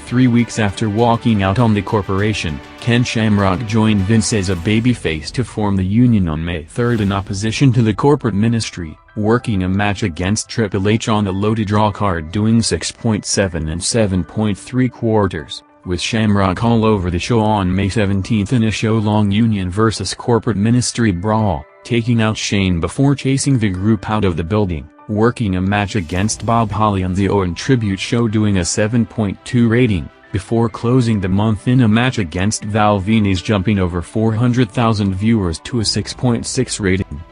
3 weeks after walking out on the corporation, Ken Shamrock joined Vince as a babyface to form the Union on May 3 in opposition to the corporate ministry, working a match against Triple H on a loaded draw card doing 6.7 and 7.75, with Shamrock all over the show on May 17 in a show-long Union vs. corporate ministry brawl, taking out Shane before chasing the group out of the building, working a match against Bob Holly on the Owen Tribute show doing a 7.2 rating, before closing the month in a match against Val Venis jumping over 400,000 viewers to a 6.6 rating.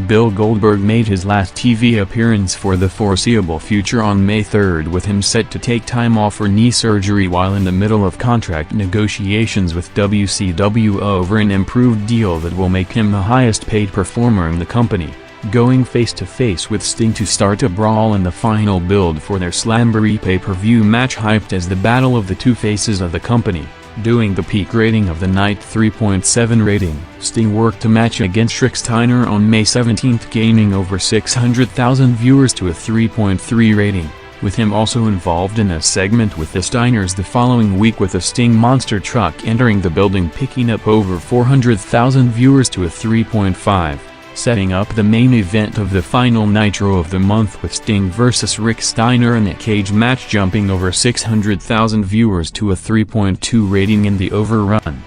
Bill Goldberg made his last TV appearance for the foreseeable future on May 3 with him set to take time off for knee surgery while in the middle of contract negotiations with WCW over an improved deal that will make him the highest paid performer in the company, going face-to-face with Sting to start a brawl in the final build for their Slamboree pay-per-view match hyped as the battle of the two faces of the company. Doing the peak rating of the night 3.7 rating, Sting worked a match against Rick Steiner on May 17 gaining over 600,000 viewers to a 3.3 rating, with him also involved in a segment with the Steiners the following week with a Sting monster truck entering the building picking up over 400,000 viewers to a 3.5. Setting up the main event of the final Nitro of the month with Sting vs. Rick Steiner in a cage match jumping over 600,000 viewers to a 3.2 rating in the overrun.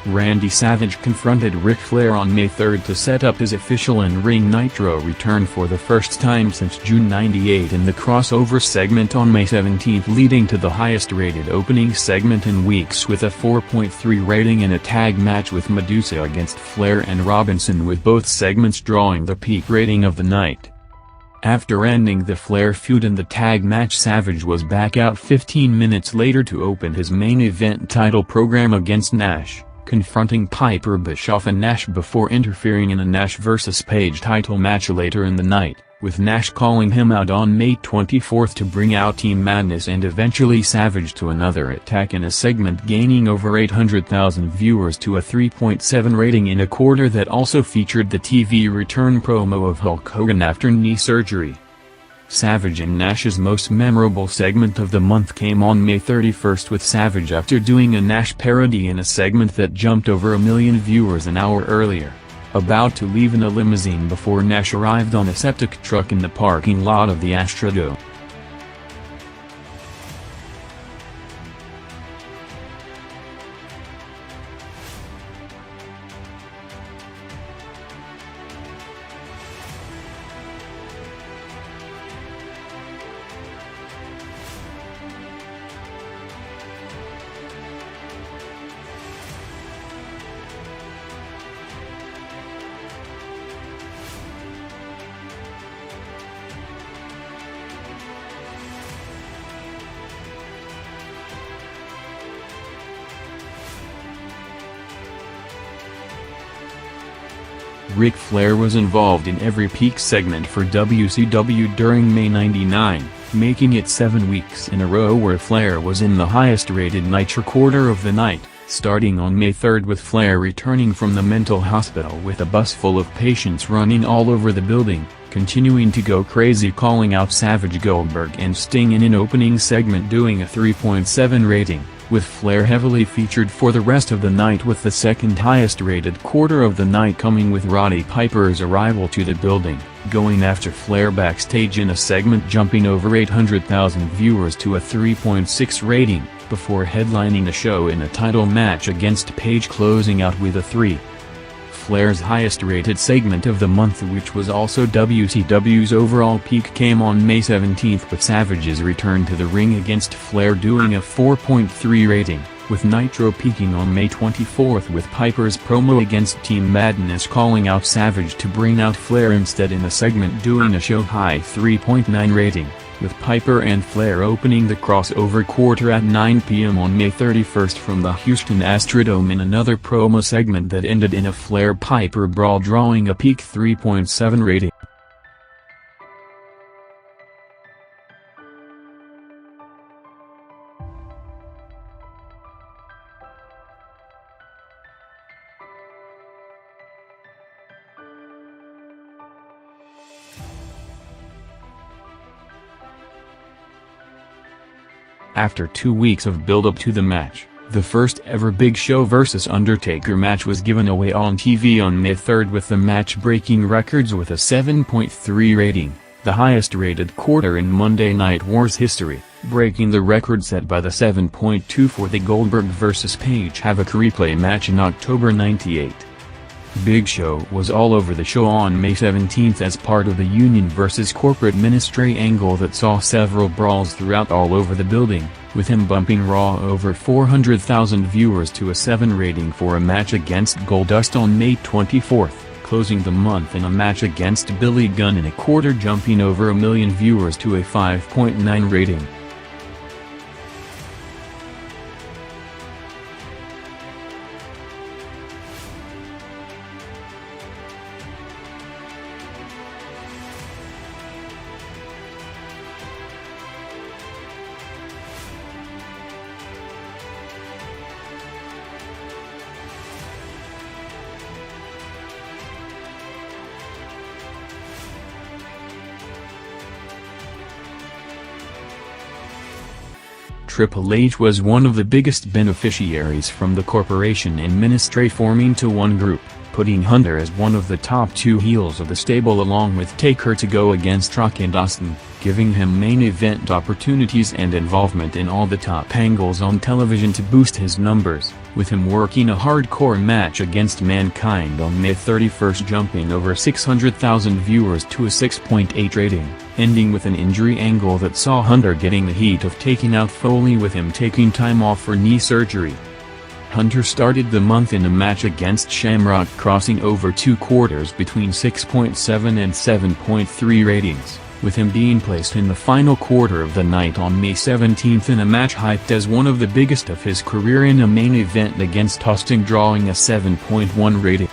Randy Savage confronted Ric Flair on May 3 to set up his official in-ring Nitro return for the first time since June '98 in the crossover segment on May 17 leading to the highest-rated opening segment in weeks with a 4.3 rating in a tag match with Medusa against Flair and Robinson with both segments drawing the peak rating of the night. After ending the Flair feud in the tag match, Savage was back out 15 minutes later to open his main event title program against Nash, confronting Piper Bischoff and Nash before interfering in a Nash vs. Page title match later in the night, with Nash calling him out on May 24 to bring out Team Madness and eventually Savage to another attack in a segment gaining over 800,000 viewers to a 3.7 rating in a quarter that also featured the TV return promo of Hulk Hogan after knee surgery. Savage and Nash's most memorable segment of the month came on May 31 with Savage after doing a Nash parody in a segment that jumped over 1 million viewers an hour earlier, about to leave in a limousine before Nash arrived on a septic truck in the parking lot of the Astrodome. Ric Flair was involved in every peak segment for WCW during May '99, making it 7 weeks in a row where Flair was in the highest-rated Nitro quarter of the night, starting on May 3 with Flair returning from the mental hospital with a bus full of patients running all over the building, continuing to go crazy calling out Savage, Goldberg and Sting in an opening segment doing a 3.7 rating, with Flair heavily featured for the rest of the night with the second highest rated quarter of the night coming with Roddy Piper's arrival to the building, going after Flair backstage in a segment jumping over 800,000 viewers to a 3.6 rating, before headlining the show in a title match against Page closing out with a Flair's highest-rated segment of the month, which was also WCW's overall peak, came on May 17 with Savage's return to the ring against Flair doing a 4.3 rating, with Nitro peaking on May 24 with Piper's promo against Team Madness calling out Savage to bring out Flair instead in a segment doing a show-high 3.9 rating, with Piper and Flair opening the crossover quarter at 9 p.m. on May 31 from the Houston Astrodome in another promo segment that ended in a Flair-Piper brawl drawing a peak 3.7 rating. After 2 weeks of build-up to the match, the first ever Big Show vs Undertaker match was given away on TV on May 3 with the match breaking records with a 7.3 rating, the highest-rated quarter in Monday Night Wars history, breaking the record set by the 7.2 for the Goldberg vs Page Havoc replay match in October '98. Big Show was all over the show on May 17 as part of the Union vs Corporate Ministry angle that saw several brawls throughout all over the building, with him bumping Raw over 400,000 viewers to a 7 rating for a match against Goldust on May 24, closing the month in a match against Billy Gunn in a quarter jumping over 1 million viewers to a 5.9 rating. Triple H was one of the biggest beneficiaries from the corporation and ministry forming to one group, putting Hunter as one of the top 2 heels of the stable along with Taker to go against Rock and Austin, giving him main event opportunities and involvement in all the top angles on television to boost his numbers, with him working a hardcore match against Mankind on May 31 jumping over 600,000 viewers to a 6.8 rating, ending with an injury angle that saw Hunter getting the heat of taking out Foley with him taking time off for knee surgery. Hunter started the month in a match against Shamrock crossing over 2 quarters between 6.7 and 7.3 ratings, with him being placed in the final quarter of the night on May 17 in a match hyped as one of the biggest of his career in a main event against Austin drawing a 7.1 rating.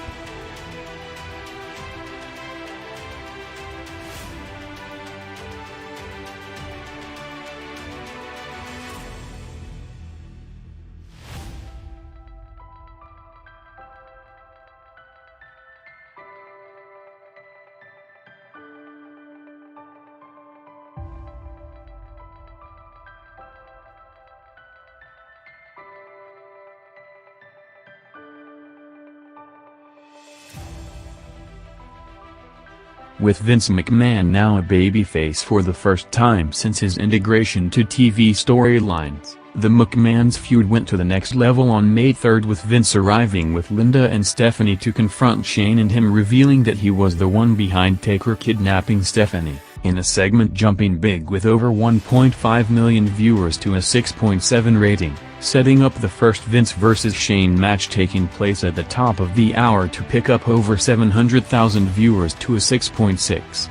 With Vince McMahon now a babyface for the first time since his integration to TV storylines, the McMahons' feud went to the next level on May 3 with Vince arriving with Linda and Stephanie to confront Shane and him revealing that he was the one behind Taker kidnapping Stephanie, in a segment jumping big with over 1.5 million viewers to a 6.7 rating, setting up the first Vince vs Shane match taking place at the top of the hour to pick up over 700,000 viewers to a 6.6.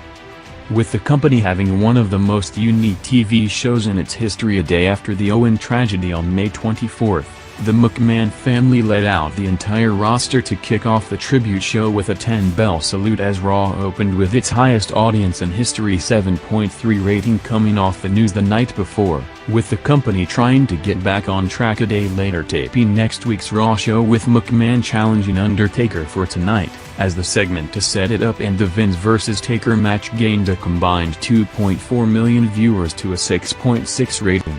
With the company having one of the most unique TV shows in its history a day after the Owen tragedy on May 24, the McMahon family let out the entire roster to kick off the tribute show with a 10-bell salute as Raw opened with its highest audience in history 7.3 rating coming off the news the night before, with the company trying to get back on track a day later taping next week's Raw show with McMahon challenging Undertaker for tonight, as the segment to set it up and the Vince vs Taker match gained a combined 2.4 million viewers to a 6.6 rating.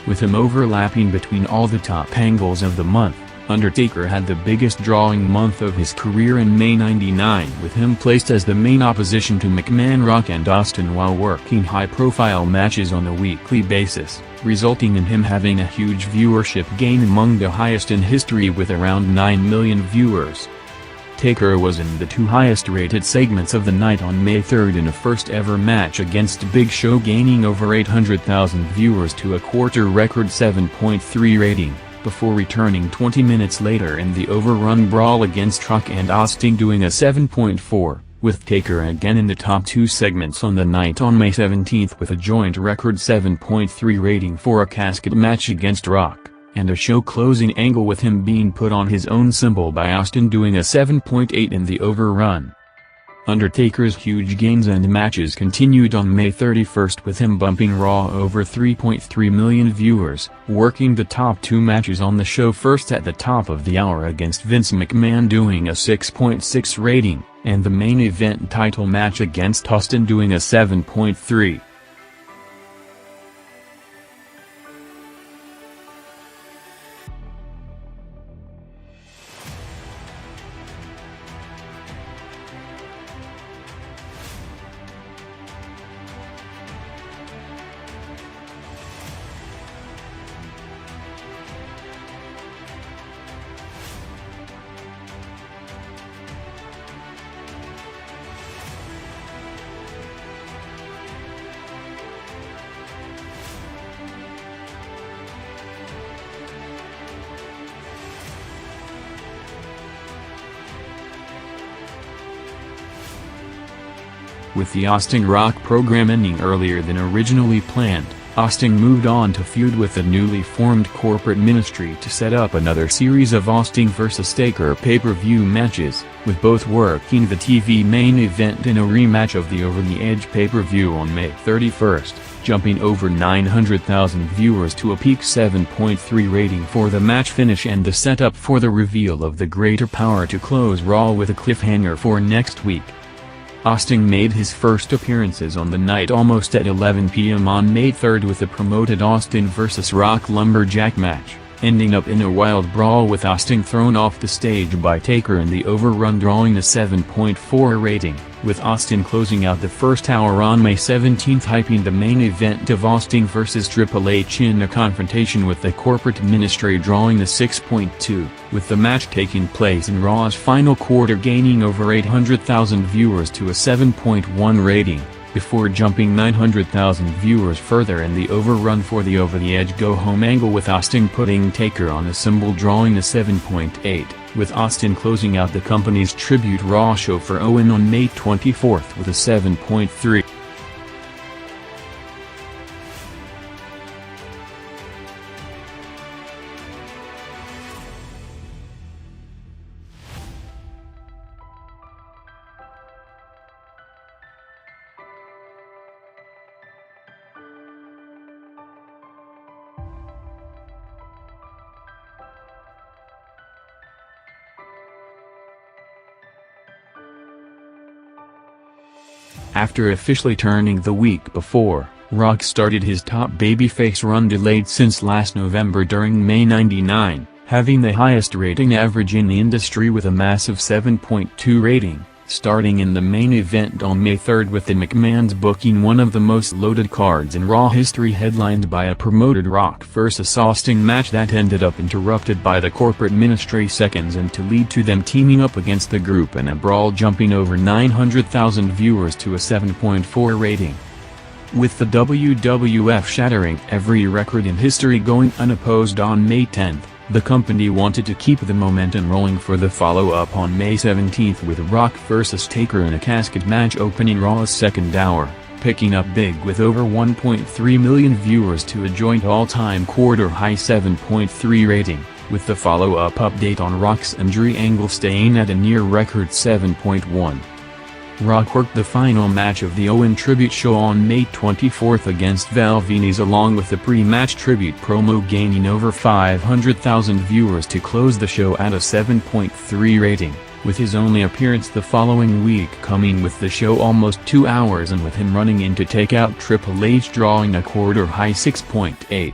with him overlapping between all the top angles of the month. Undertaker had the biggest drawing month of his career in May '99, with him placed as the main opposition to McMahon, Rock and Austin while working high-profile matches on a weekly basis, resulting in him having a huge viewership gain, among the highest in history with around 9 million viewers. Taker was in the two highest-rated segments of the night on May 3rd in a first-ever match against Big Show, gaining over 800,000 viewers to a quarter record 7.3 rating, before returning 20 minutes later in the overrun brawl against Rock and Austin doing a 7.4, with Taker again in the top two segments on the night on May 17th with a joint record 7.3 rating for a casket match against Rock, and a show-closing angle with him being put on his own symbol by Austin doing a 7.8 in the overrun. Undertaker's huge gains and matches continued on May 31st with him bumping Raw over 3.3 million viewers, working the top two matches on the show, first at the top of the hour against Vince McMahon doing a 6.6 rating, and the main event title match against Austin doing a 7.3. With the Austin-Rock program ending earlier than originally planned, Austin moved on to feud with the newly formed corporate ministry to set up another series of Austin vs. Taker pay-per-view matches, with both working the TV main event in a rematch of the Over the Edge pay-per-view on May 31st, jumping over 900,000 viewers to a peak 7.3 rating for the match finish and the setup for the reveal of the Greater Power to close Raw with a cliffhanger for next week. Austin made his first appearances on the night almost at 11 p.m. on May 3rd with the promoted Austin vs. Rock Lumberjack match, ending up in a wild brawl with Austin thrown off the stage by Taker in the overrun drawing a 7.4 rating, with Austin closing out the first hour on May 17th hyping the main event of Austin vs. Triple H in a confrontation with the corporate ministry drawing a 6.2, with the match taking place in Raw's final quarter gaining over 800,000 viewers to a 7.1 rating, before jumping 900,000 viewers further in the overrun for the Over the Edge go-home angle with Austin putting Taker on a symbol drawing a 7.8, with Austin closing out the company's tribute Raw show for Owen on May 24th with a 7.3. After officially turning the week before, Rock started his top babyface run delayed since last November during May '99, having the highest rating average in the industry with a massive 7.2 rating, starting in the main event on May 3rd with the McMahons booking one of the most loaded cards in Raw history, headlined by a promoted Rock vs. Austin match that ended up interrupted by the corporate ministry seconds and to lead to them teaming up against the group in a brawl jumping over 900,000 viewers to a 7.4 rating. With the WWF shattering every record in history going unopposed on May 10th, the company wanted to keep the momentum rolling for the follow-up on May 17th with Rock vs. Taker in a casket match opening Raw's second hour, picking up big with over 1.3 million viewers to a joint all-time quarter-high 7.3 rating, with the follow-up update on Rock's injury angle staying at a near-record 7.1. Rock worked the final match of the Owen tribute show on May 24th against Val Venis along with the pre-match tribute promo gaining over 500,000 viewers to close the show at a 7.3 rating, with his only appearance the following week coming with the show almost 2 hours and with him running in to take out Triple H drawing a quarter-high 6.8.